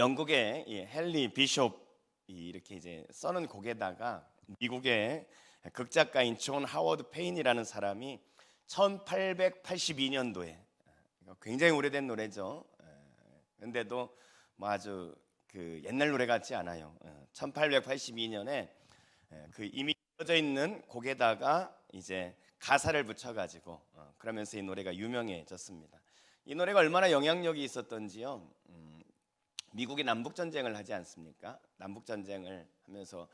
영국의 이 헨리 비숍이 이렇게 이제 써는 곡에다가 미국의 극작가인 존 하워드 페인이라는 사람이 1882년도에 굉장히 오래된 노래죠. 근데도 뭐 아주 그 옛날 노래 같지 않아요. 1882년에 그 이미 써져 있는 곡에다가 이제 가사를 붙여가지고 그러면서 이 노래가 유명해졌습니다. 이 노래가 얼마나 영향력이 있었던지요. 미국이 남북 전쟁을 하지 않습니까? 남북 전쟁을 하면서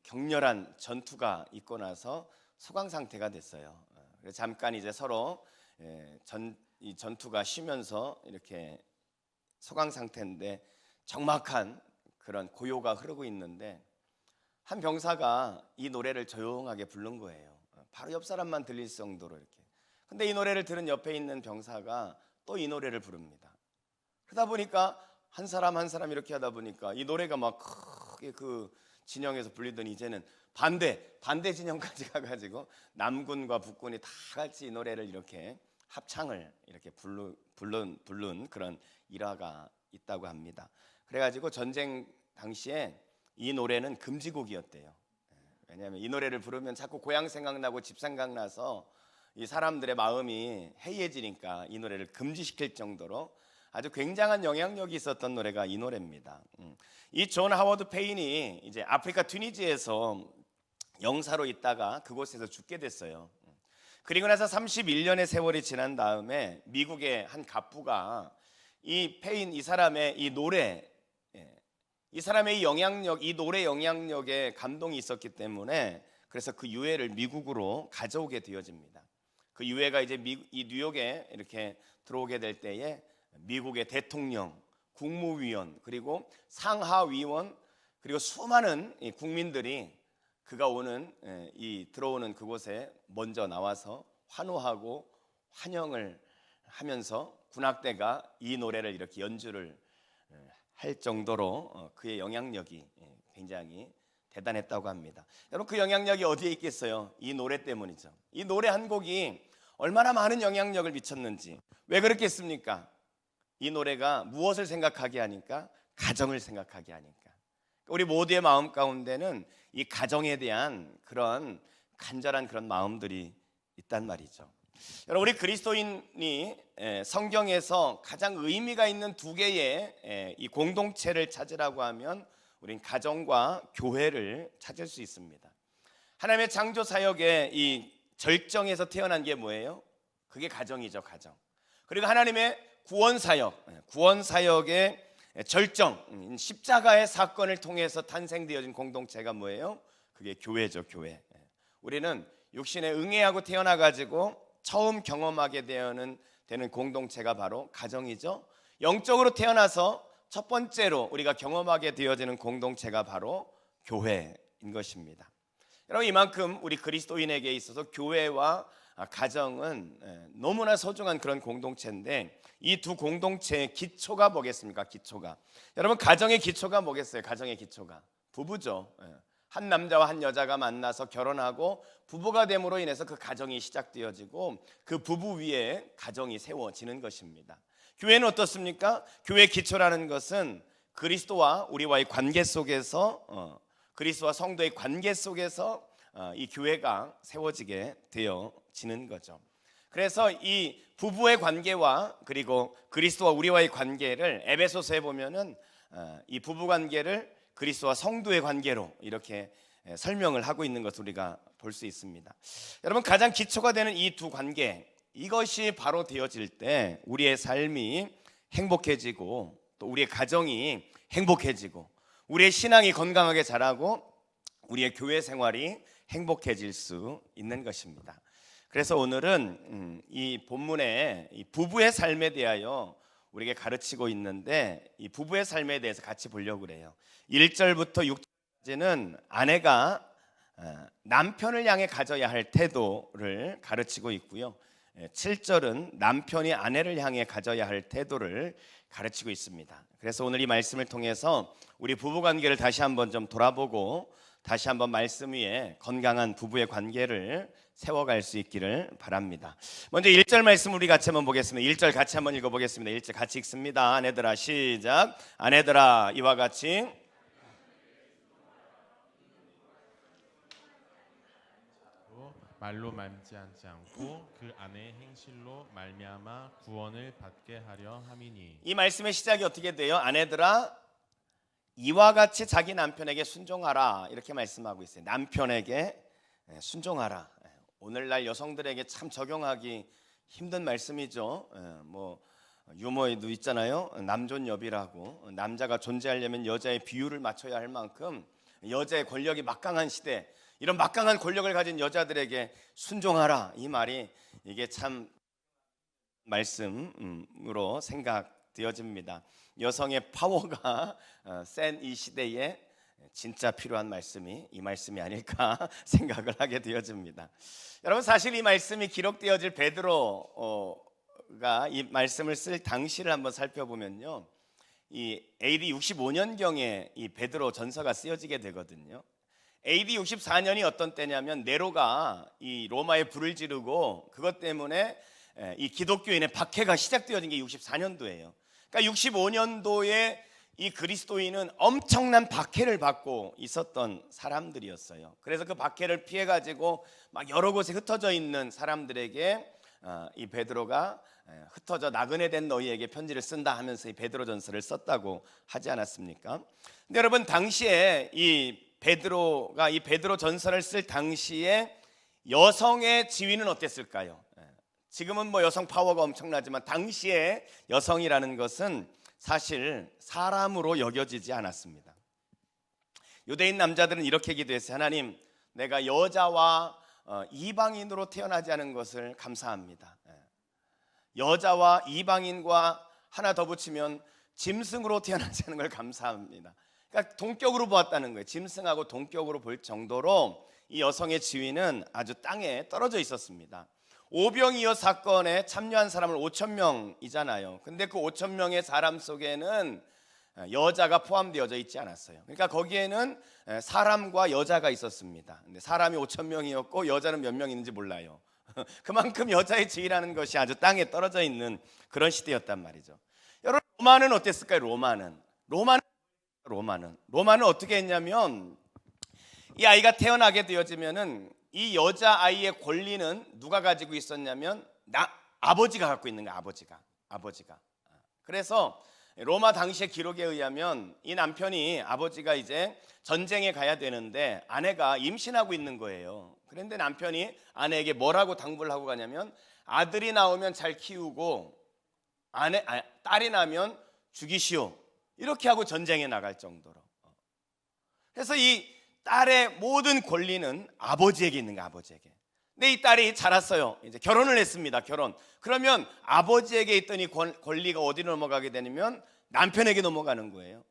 격렬한 전투가 있고 나서 소강 상태가 됐어요. 그래서 잠깐 이제 서로 이 전투가 쉬면서 이렇게 소강 상태인데 적막한 그런 고요가 흐르고 있는데 한 병사가 이 노래를 조용하게 부른 거예요. 바로 옆 사람만 들릴 정도로 이렇게. 근데 이 노래를 들은 옆에 있는 병사가 또 이 노래를 부릅니다. 그러다 보니까 한 사람 한 사람 이렇게 하다 보니까 이 노래가 막 크게 그 진영에서 불리더니 이제는 반대 진영까지 가가지고 남군과 북군이 다 같이 이 노래를 이렇게 합창을 이렇게 부른 그런 일화가 있다고 합니다. 그래가지고 전쟁 당시에 이 노래는 금지곡이었대요. 왜냐하면 이 노래를 부르면 자꾸 고향 생각나고 집 생각나서 이 사람들의 마음이 해이해지니까 이 노래를 금지시킬 정도로 아주 굉장한 영향력이 있었던 노래가 이 노래입니다. 이 존 하워드 페인이 이제 아프리카 튀니지에서 영사로 있다가 그곳에서 죽게 됐어요. 그리고 나서 31년의 세월이 지난 다음에 미국의 한 갑부가 이 페인 이 사람의 이 노래, 이 사람의 이 영향력, 이 노래 영향력에 감동이 있었기 때문에 그래서 그 유해를 미국으로 가져오게 되어집니다. 그 유해가 이제 이 뉴욕에 이렇게 들어오게 될 때에 미국의 대통령, 국무위원, 그리고 상하위원, 그리고 수많은 국민들이 그가 들어오는 그곳에 먼저 나와서 환호하고 환영을 하면서 군악대가 이 노래를 이렇게 연주를 할 정도로 그의 영향력이 굉장히 대단했다고 합니다. 여러분, 그 영향력이 어디에 있겠어요? 이 노래 때문이죠. 이 노래 한 곡이 얼마나 많은 영향력을 미쳤는지. 왜 그렇겠습니까? 이 노래가 무엇을 생각하게 하니까? 가정을 생각하게 하니까. 우리 모두의 마음 가운데는 이 가정에 대한 그런 간절한 그런 마음들이 있단 말이죠. 여러분, 우리 그리스도인이 성경에서 가장 의미가 있는 두 개의 이 공동체를 찾으라고 하면 우린 가정과 교회를 찾을 수 있습니다. 하나님의 창조 사역의 이 절정에서 태어난 게 뭐예요? 그게 가정이죠, 가정. 그리고 하나님의 구원 사역의 절정, 십자가의 사건을 통해서 탄생되어진 공동체가 뭐예요? 그게 교회죠, 교회. 우리는 육신에 응애하고 태어나 가지고 처음 경험하게 되는 공동체가 바로 가정이죠. 영적으로 태어나서 첫 번째로 우리가 경험하게 되어지는 공동체가 바로 교회인 것입니다. 여러분, 이만큼 우리 그리스도인에게 있어서 교회와 가정은 너무나 소중한 그런 공동체인데 이 두 공동체의 기초가 뭐겠습니까? 기초가. 여러분, 가정의 기초가 뭐겠어요? 가정의 기초가 부부죠. 한 남자와 한 여자가 만나서 결혼하고 부부가 됨으로 인해서 그 가정이 시작되어지고 그 부부 위에 가정이 세워지는 것입니다. 교회는 어떻습니까? 교회의 기초라는 것은 그리스도와 우리와의 관계 속에서 그리스도와 성도의 관계 속에서 이 교회가 세워지게 되어지는 거죠. 그래서 이 부부의 관계와 그리고 그리스도와 우리와의 관계를 에베소서에 보면은 이 부부 관계를 그리스도와 성도의 관계로 이렇게 설명을 하고 있는 것을 우리가 볼 수 있습니다. 여러분, 가장 기초가 되는 이 두 관계, 이것이 바로 되어질 때 우리의 삶이 행복해지고 또 우리의 가정이 행복해지고 우리의 신앙이 건강하게 자라고 우리의 교회 생활이 행복해질 수 있는 것입니다. 그래서 오늘은 이 본문에 이 부부의 삶에 대하여 우리에게 가르치고 있는데 이 부부의 삶에 대해서 같이 보려고 그래요. 1절부터 6절까지는 아내가 남편을 향해 가져야 할 태도를 가르치고 있고요. 7절은 남편이 아내를 향해 가져야 할 태도를 가르치고 있습니다. 그래서 오늘 이 말씀을 통해서 우리 부부관계를 다시 한번 좀 돌아보고 다시 한번 말씀 위에 건강한 부부의 관계를 세워갈 수 있기를 바랍니다. 먼저 1절 말씀 우리 같이 한번 보겠습니다. 1절 같이 한번 읽어보겠습니다. 1절 같이 읽습니다. 아내들아 시작. 아내들아 이와 같이 말로 말미암지 않고 그 아내의 행실로 말미암아 구원을 받게 하려 함이니. 이 말씀의 시작이 어떻게 돼요? 아내들아 이와 같이 자기 남편에게 순종하라 이렇게 말씀하고 있어요. 남편에게 순종하라. 오늘날 여성들에게 참 적용하기 힘든 말씀이죠. 뭐 유머에도 있잖아요. 남존여비라고. 남자가 존재하려면 여자의 비율을 맞춰야 할 만큼 여자의 권력이 막강한 시대, 이런 막강한 권력을 가진 여자들에게 순종하라 이 말이 이게 참 말씀으로 생각되어집니다. 여성의 파워가 센 이 시대에 진짜 필요한 말씀이 이 말씀이 아닐까 생각을 하게 되어집니다. 여러분 사실 이 말씀이 기록되어질 베드로가 이 말씀을 쓸 당시를 한번 살펴보면요, 이 AD 65년경에 이 베드로 전서가 쓰여지게 되거든요. AD 64년이 어떤 때냐면 네로가 이 로마에 불을 지르고 그것 때문에 이 기독교인의 박해가 시작되어진 게 64년도예요. 그러니까 65년도에 이 그리스도인은 엄청난 박해를 받고 있었던 사람들이었어요. 그래서 그 박해를 피해 가지고 막 여러 곳에 흩어져 있는 사람들에게 이 베드로가 흩어져 나그네 된 너희에게 편지를 쓴다 하면서 이 베드로전서를 썼다고 하지 않았습니까? 근데 여러분 당시에 이 베드로가 이 베드로전서를 쓸 당시에 여성의 지위는 어땠을까요? 지금은 뭐 여성 파워가 엄청나지만 당시에 여성이라는 것은 사실 사람으로 여겨지지 않았습니다. 유대인 남자들은 이렇게 기도했어요. 하나님, 내가 여자와 이방인으로 태어나지 않은 것을 감사합니다. 여자와 이방인과 하나 더 붙이면 짐승으로 태어나지 않은 걸 감사합니다. 그러니까 동격으로 보았다는 거예요. 짐승하고 동격으로 볼 정도로 이 여성의 지위는 아주 땅에 떨어져 있었습니다. 오병이어 사건에 참여한 사람을 5천 명이잖아요. 근데 그 5천 명의 사람 속에는 여자가 포함되어져 있지 않았어요. 그러니까 거기에는 사람과 여자가 있었습니다. 근데 사람이 5천 명이었고 여자는 몇 명 있는지 몰라요. 그만큼 여자의 지위라는 것이 아주 땅에 떨어져 있는 그런 시대였단 말이죠. 여러분 로마는 어땠을까요? 로마는 어떻게 했냐면 이 아이가 태어나게 되어지면은 이 여자 아이의 권리는 누가 가지고 있었냐면 아버지가 갖고 있는 거야. 아버지가. 그래서 로마 당시의 기록에 의하면 이 남편이 아버지가 이제 전쟁에 가야 되는데 아내가 임신하고 있는 거예요. 그런데 남편이 아내에게 뭐라고 당부를 하고 가냐면 아들이 나오면 잘 키우고 딸이 나면 죽이시오. 이렇게 하고 전쟁에 나갈 정도로. 그래서 이 딸의 모든 권리는 아버지에게 있는 거야. 아버지에게. 근데 이 딸이 자랐어요. 이제 결혼을 했습니다. 그러면 아버지에게 있던 이 권리가 어디로 넘어가게 되냐면 남편에게 넘어가는 거예요.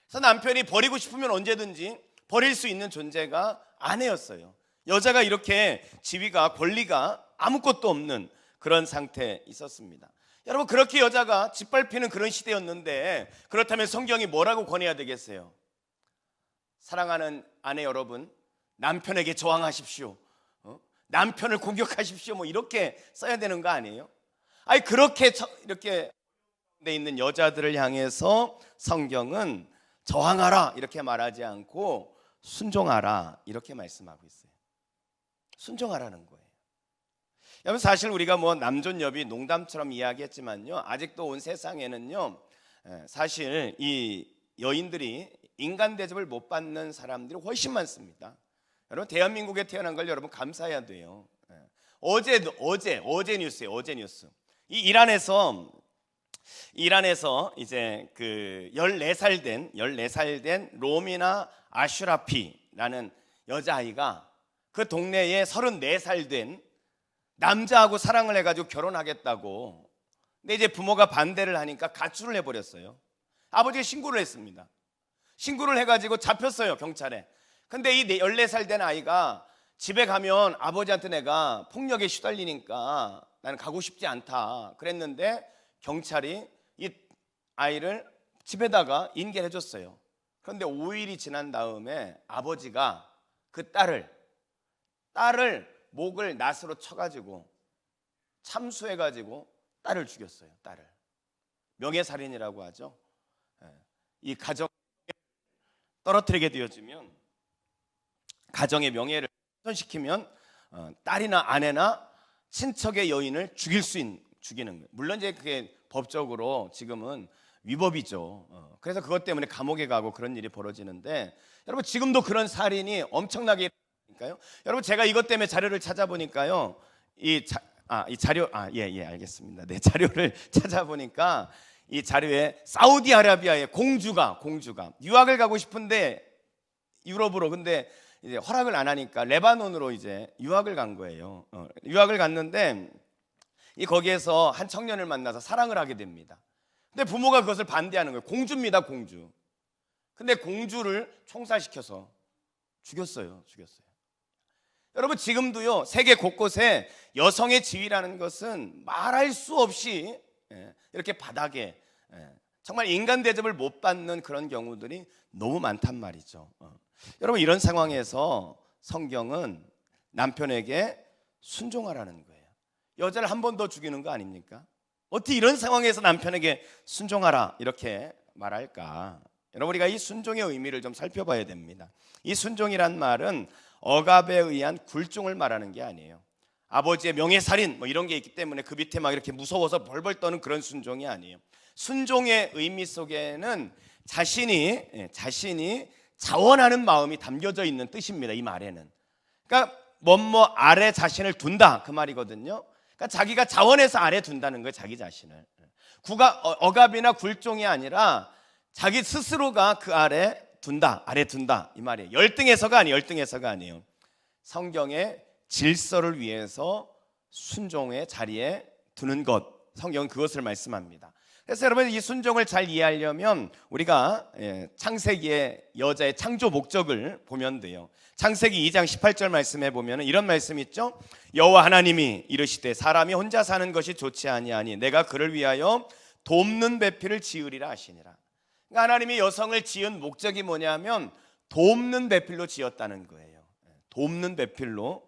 그래서 남편이 버리고 싶으면 언제든지 버릴 수 있는 존재가 아내였어요. 여자가 이렇게 지위가 권리가 아무것도 없는 그런 상태에 있었습니다. 여러분 그렇게 여자가 짓밟히는 그런 시대였는데 그렇다면 성경이 뭐라고 권해야 되겠어요? 사랑하는 아내 여러분, 남편에게 저항하십시오. 남편을 공격하십시오. 뭐 이렇게 써야 되는 거 아니에요? 아니 그렇게 이렇게 돼 있는 여자들을 향해서 성경은 저항하라 이렇게 말하지 않고 순종하라 이렇게 말씀하고 있어요. 순종하라는 거예요. 여러분 사실 우리가 뭐 남존여비 농담처럼 이야기했지만요, 아직도 온 세상에는요 사실 이 여인들이 인간 대접을 못 받는 사람들이 훨씬 많습니다. 여러분 대한민국에 태어난 걸 여러분 감사해야 돼요. 어제 뉴스예요. 어제 뉴스. 이 이란에서 이제 그 14살 된 로미나 아슈라피라는 여자아이가 그 동네에 34살 된 남자하고 사랑을 해가지고 결혼하겠다고. 근데 이제 부모가 반대를 하니까 가출을 해버렸어요. 아버지가 신고를 했습니다. 신고를 해가지고 잡혔어요, 경찰에. 근데 이 14살 된 아이가 집에 가면 아버지한테 내가 폭력에 시달리니까 나는 가고 싶지 않다 그랬는데 경찰이 이 아이를 집에다가 인계를 해줬어요. 그런데 5일이 지난 다음에 아버지가 그 딸을 목을 낫으로 쳐가지고 참수해가지고 딸을 죽였어요. 딸을 명예살인이라고 하죠. 이 가정 떨어뜨리게 되어지면, 가정의 명예를 훼손시키면 딸이나 아내나 친척의 여인을 죽이는 거예요. 물론 이제 그게 법적으로 지금은 위법이죠. 그래서 그것 때문에 감옥에 가고 그런 일이 벌어지는데, 여러분 지금도 그런 살인이 엄청나게 일어나니까요. 여러분 제가 이것 때문에 자료를 찾아보니까요, 이 자료 알겠습니다. 네, 자료를 찾아보니까 이 자료에 사우디아라비아의 공주가 유학을 가고 싶은데 유럽으로, 근데 이제 허락을 안 하니까 레바논으로 이제 유학을 간 거예요. 유학을 갔는데 거기에서 한 청년을 만나서 사랑을 하게 됩니다. 근데 부모가 그것을 반대하는 거예요. 공주입니다, 공주. 근데 공주를 총살시켜서 죽였어요. 여러분 지금도요, 세계 곳곳에 여성의 지위라는 것은 말할 수 없이 이렇게 바닥에 정말 인간 대접을 못 받는 그런 경우들이 너무 많단 말이죠. 여러분 이런 상황에서 성경은 남편에게 순종하라는 거예요. 여자를 한 번 더 죽이는 거 아닙니까? 어떻게 이런 상황에서 남편에게 순종하라 이렇게 말할까? 여러분 우리가 이 순종의 의미를 좀 살펴봐야 됩니다. 이 순종이란 말은 억압에 의한 굴종을 말하는 게 아니에요. 아버지의 명예살인 뭐 이런 게 있기 때문에 그 밑에 막 이렇게 무서워서 벌벌 떠는 그런 순종이 아니에요. 순종의 의미 속에는 자신이 자원하는 마음이 담겨져 있는 뜻입니다. 이 말에는. 그러니까 뭐뭐 아래 자신을 둔다 그 말이거든요. 그러니까 자기가 자원해서 아래 둔다는 거예요. 자기 자신을. 억압이나 굴종이 아니라 자기 스스로가 그 아래 둔다 이 말이에요. 열등해서가 아니에요. 성경의 질서를 위해서 순종의 자리에 두는 것, 성경은 그것을 말씀합니다. 그래서 여러분 이 순종을 잘 이해하려면 우리가 창세기의 여자의 창조 목적을 보면 돼요. 창세기 2장 18절 말씀에 보면 이런 말씀 있죠. 여호와 하나님이 이르시되 사람이 혼자 사는 것이 좋지 아니하니 내가 그를 위하여 돕는 배필을 지으리라 하시니라. 그러니까 하나님이 여성을 지은 목적이 뭐냐면 돕는 배필로 지었다는 거예요. 돕는 배필로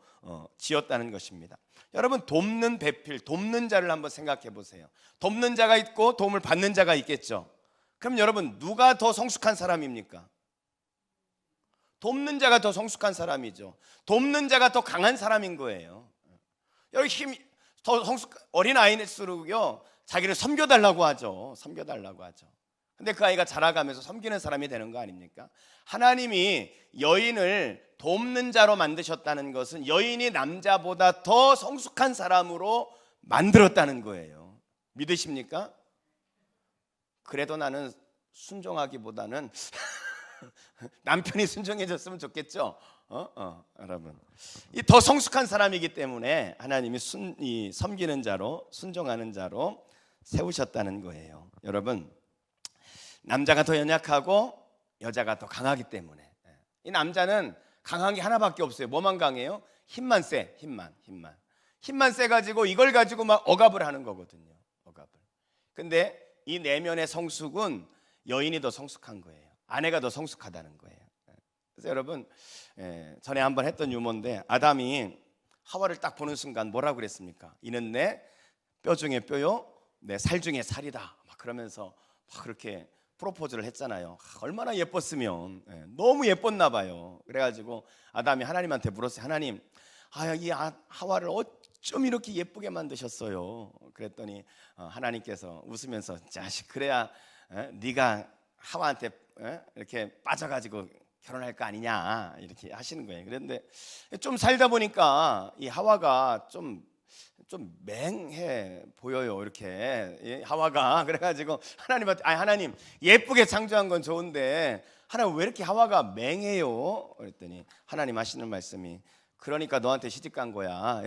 지었다는 것입니다. 여러분 돕는 배필, 돕는 자를 한번 생각해 보세요. 돕는 자가 있고 도움을 받는 자가 있겠죠. 그럼 여러분 누가 더 성숙한 사람입니까? 돕는 자가 더 성숙한 사람이죠. 돕는 자가 더 강한 사람인 거예요. 여러분 어린 아이일수록요 자기를 섬겨달라고 하죠. 근데 그 아이가 자라가면서 섬기는 사람이 되는 거 아닙니까? 하나님이 여인을 돕는 자로 만드셨다는 것은 여인이 남자보다 더 성숙한 사람으로 만들었다는 거예요. 믿으십니까? 그래도 나는 순종하기보다는 남편이 순종해줬으면 좋겠죠. 여러분 이 더 성숙한 사람이기 때문에 하나님이 섬기는 자로, 순종하는 자로 세우셨다는 거예요. 여러분 남자가 더 연약하고 여자가 더 강하기 때문에 이 남자는 강한 게 하나밖에 없어요. 뭐만 강해요? 힘만 세가지고 이걸 가지고 막 억압을 하는 거거든요. 근데 이 내면의 성숙은 여인이 더 성숙한 거예요. 아내가 더 성숙하다는 거예요. 그래서 여러분 전에 한번 했던 유머인데 아담이 하와를 딱 보는 순간 뭐라고 그랬습니까? 이는 내 뼈 중에 뼈요 내 살 중에 살이다 막 그러면서 막 그렇게 프로포즈를 했잖아요. 얼마나 예뻤으면. 너무 예뻤나 봐요. 그래가지고 아담이 하나님한테 물었어요. 하나님, 이 하와를 어쩜 이렇게 예쁘게 만드셨어요? 그랬더니 하나님께서 웃으면서 자식 그래야 네가 하와한테 이렇게 빠져가지고 결혼할 거 아니냐 이렇게 하시는 거예요. 그런데 좀 살다 보니까 이 하와가 좀 맹해 보여요. 이렇게 하와가. 그래가지고 하나님한테 하나님 예쁘게 창조한 건 좋은데 하나님 왜 이렇게 하와가 맹해요? 그랬더니 하나님 하시는 말씀이 그러니까 너한테 시집 간 거야.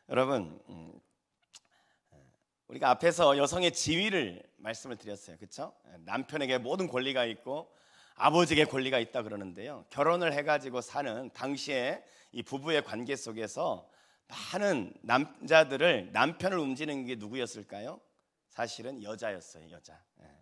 여러분 우리가 앞에서 여성의 지위를 말씀을 드렸어요. 그렇죠? 남편에게 모든 권리가 있고 아버지에게 권리가 있다 그러는데요. 결혼을 해가지고 사는 당시에 이 부부의 관계 속에서 많은 남자들을 남편을 움직이는 게 누구였을까요? 사실은 여자였어요.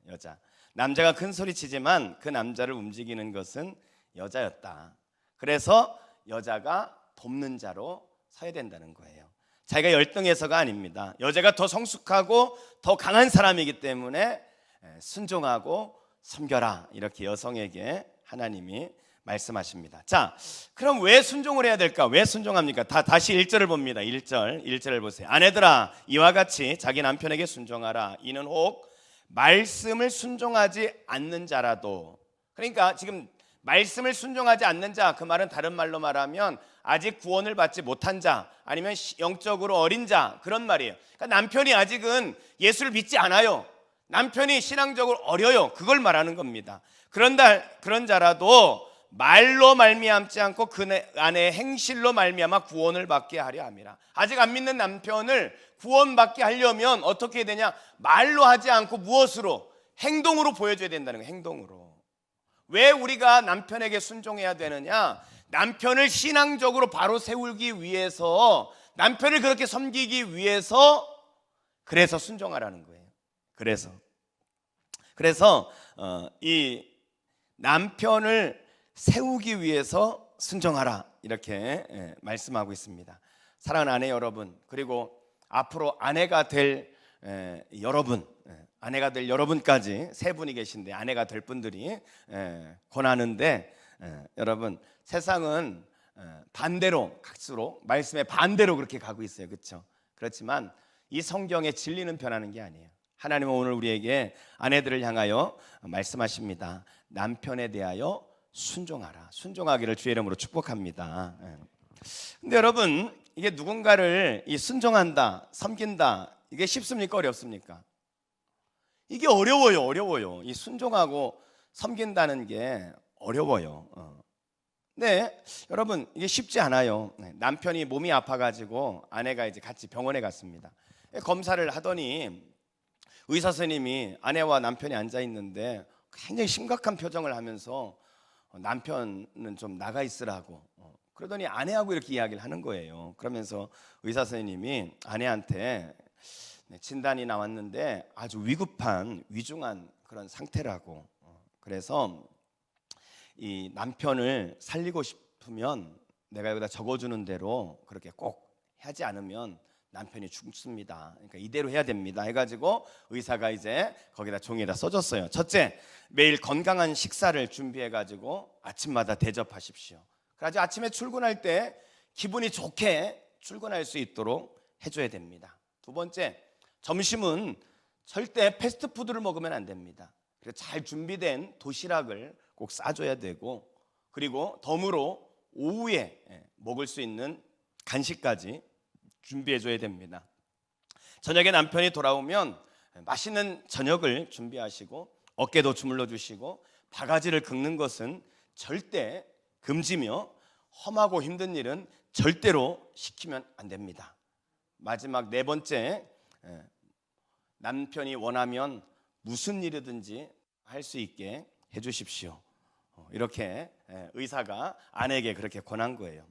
여자. 남자가 큰 소리 치지만 그 남자를 움직이는 것은 여자였다. 그래서 여자가 돕는 자로 서야 된다는 거예요. 자기가 열등해서가 아닙니다. 여자가 더 성숙하고 더 강한 사람이기 때문에 순종하고 섬겨라, 이렇게 여성에게 하나님이 말씀하십니다. 자, 그럼 왜 순종을 해야 될까? 왜 순종합니까? 다시 1절을 봅니다. 1절을 보세요. 아내들아, 이와 같이 자기 남편에게 순종하라. 이는 혹 말씀을 순종하지 않는 자라도. 그러니까 지금 말씀을 순종하지 않는 자, 그 말은 다른 말로 말하면 아직 구원을 받지 못한 자, 아니면 영적으로 어린 자, 그런 말이에요. 그러니까 남편이 아직은 예수를 믿지 않아요. 남편이 신앙적으로 어려요. 그걸 말하는 겁니다. 그런 자라도 말로 말미암지 않고 그 아내의 행실로 말미암아 구원을 받게 하려 함이라. 아직 안 믿는 남편을 구원받게 하려면 어떻게 해야 되냐? 말로 하지 않고 무엇으로? 행동으로 보여줘야 된다는 거예요. 행동으로. 왜 우리가 남편에게 순종해야 되느냐? 남편을 신앙적으로 바로 세우기 위해서, 남편을 그렇게 섬기기 위해서, 그래서 순종하라는 거예요. 그래서 이 남편을 세우기 위해서 순종하라, 이렇게 말씀하고 있습니다. 사랑하는 아내 여러분, 그리고 앞으로 아내가 될 여러분까지 세 분이 계신데 아내가 될 분들이 권하는데, 여러분, 세상은 반대로 갈수록 말씀의 반대로 그렇게 가고 있어요. 그렇죠? 그렇지만 이 성경의 진리는 변하는 게 아니에요. 하나님은 오늘 우리에게 아내들을 향하여 말씀하십니다. 남편에 대하여 순종하라. 순종하기를 주의 이름으로 축복합니다. 근데 여러분, 이게 누군가를 순종한다, 섬긴다, 이게 쉽습니까? 어렵습니까? 이게 어려워요. 이 순종하고 섬긴다는 게 어려워요. 네, 여러분, 이게 쉽지 않아요. 남편이 몸이 아파가지고 아내가 이제 같이 병원에 갔습니다. 검사를 하더니 의사 선생님이 아내와 남편이 앉아 있는데 굉장히 심각한 표정을 하면서 남편은 좀 나가 있으라고, 그러더니 아내하고 이렇게 이야기를 하는 거예요. 그러면서 의사 선생님이 아내한테 진단이 나왔는데 아주 위급한 위중한 그런 상태라고, 그래서 이 남편을 살리고 싶으면 내가 여기다 적어주는 대로 그렇게 꼭 하지 않으면 남편이 죽습니다. 그러니까 이대로 해야 됩니다. 해가지고 의사가 이제 거기다 종이에다 써줬어요. 첫째, 매일 건강한 식사를 준비해가지고 아침마다 대접하십시오. 그래가지고 아침에 출근할 때 기분이 좋게 출근할 수 있도록 해줘야 됩니다. 두 번째, 점심은 절대 패스트푸드를 먹으면 안 됩니다. 그래서 잘 준비된 도시락을 꼭 싸줘야 되고, 그리고 덤으로 오후에 먹을 수 있는 간식까지 준비해줘야 됩니다. 저녁에 남편이 돌아오면 맛있는 저녁을 준비하시고 어깨도 주물러 주시고 바가지를 긁는 것은 절대 금지며 험하고 힘든 일은 절대로 시키면 안 됩니다. 마지막 네 번째, 남편이 원하면 무슨 일이든지 할 수 있게 해주십시오. 이렇게 의사가 아내에게 그렇게 권한 거예요.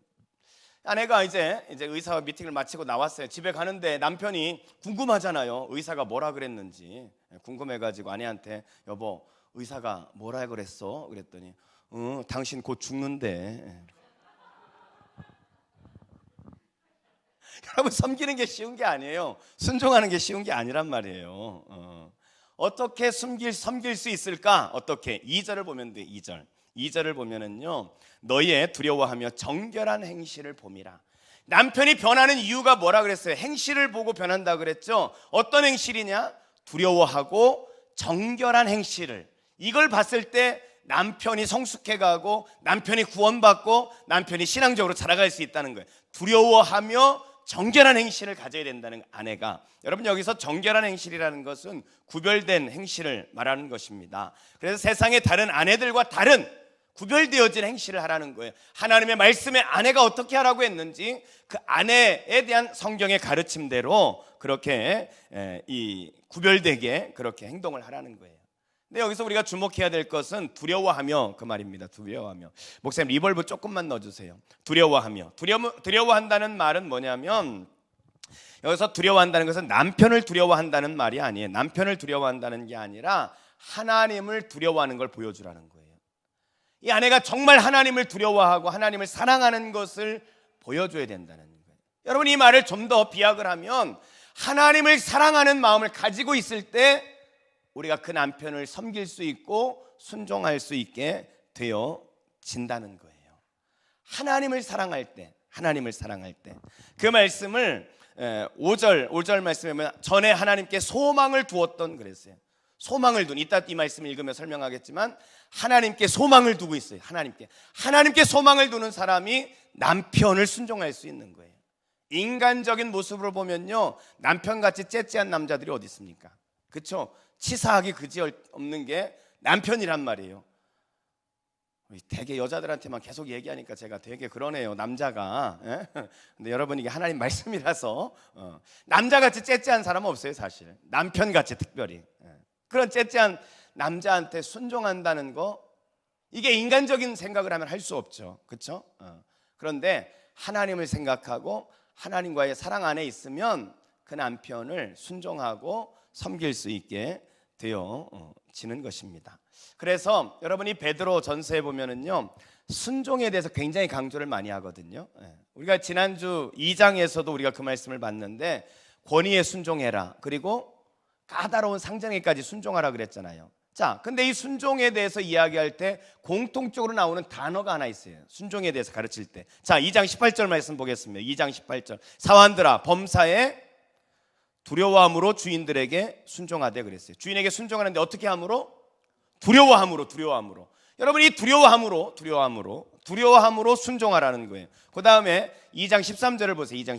아내가 이제 의사와 미팅을 마치고 나왔어요. 집에 가는데 남편이 궁금하잖아요. 의사가 뭐라 그랬는지 궁금해가지고 아내한테, 여보, 의사가 뭐라 그랬어? 그랬더니 당신 곧 죽는데. 여러분, 섬기는 게 쉬운 게 아니에요. 순종하는 게 쉬운 게 아니란 말이에요. 어떻게 섬길 수 있을까? 어떻게? 2절을 보면 돼. 2절을 보면은요, 너희의 두려워하며 정결한 행실을 봄이라. 남편이 변하는 이유가 뭐라 그랬어요? 행실을 보고 변한다 그랬죠. 어떤 행실이냐? 두려워하고 정결한 행실을. 이걸 봤을 때 남편이 성숙해가고 남편이 구원받고 남편이 신앙적으로 자라갈 수 있다는 거예요. 두려워하며 정결한 행실을 가져야 된다는 아내가. 여러분, 여기서 정결한 행실이라는 것은 구별된 행실을 말하는 것입니다. 그래서 세상의 다른 아내들과 다른 구별되어진 행실을 하라는 거예요. 하나님의 말씀에 아내가 어떻게 하라고 했는지 그 아내에 대한 성경의 가르침대로 그렇게 이 구별되게 그렇게 행동을 하라는 거예요. 근데 여기서 우리가 주목해야 될 것은 두려워하며, 그 말입니다. 두려워하며. 목사님, 리벌브 조금만 넣어주세요. 두려워하며. 두려워한다는 말은 뭐냐면, 여기서 두려워한다는 것은 남편을 두려워한다는 말이 아니에요. 남편을 두려워한다는 게 아니라 하나님을 두려워하는 걸 보여주라는 거예요. 이 아내가 정말 하나님을 두려워하고 하나님을 사랑하는 것을 보여줘야 된다는 거예요. 여러분, 이 말을 좀 더 비약을 하면 하나님을 사랑하는 마음을 가지고 있을 때 우리가 그 남편을 섬길 수 있고 순종할 수 있게 되어진다는 거예요. 하나님을 사랑할 때, 하나님을 사랑할 때. 그 말씀을 5절 말씀에 보면 전에 하나님께 소망을 두었던 그랬어요. 소망을 둔, 이따 이 말씀을 읽으면 설명하겠지만 하나님께 소망을 두고 있어요. 하나님께 소망을 두는 사람이 남편을 순종할 수 있는 거예요. 인간적인 모습으로 보면요, 남편같이 째째한 남자들이 어디 있습니까? 그렇죠? 치사하기 그지없는 게 남편이란 말이에요. 되게 여자들한테만 계속 얘기하니까 제가 되게 그러네요, 남자가. 근데 여러분, 이게 하나님 말씀이라서 남자같이 째째한 사람은 없어요, 사실. 남편같이 특별히. 그런 째째한 남자한테 순종한다는 거, 이게 인간적인 생각을 하면 할 수 없죠, 그렇죠? 그런데 하나님을 생각하고 하나님과의 사랑 안에 있으면 그 남편을 순종하고 섬길 수 있게 되어지는 것입니다. 그래서 여러분이 베드로 전서에 보면은요, 순종에 대해서 굉장히 강조를 많이 하거든요. 우리가 지난주 2장에서도 우리가 그 말씀을 봤는데 권위에 순종해라, 그리고 까다로운 상정에까지 순종하라 그랬잖아요. 자, 근데 이 순종에 대해서 이야기할 때 공통적으로 나오는 단어가 하나 있어요. 순종에 대해서 가르칠 때. 자, 2장 18절 말씀 보겠습니다. 2장 18절. 사환들아, 범사에 두려워함으로 주인들에게 순종하되 그랬어요. 주인에게 순종하는데 어떻게 함으로? 두려워함으로. 여러분, 이 두려워함으로 순종하라는 거예요. 그 다음에 2장 13절을 보세요. 2장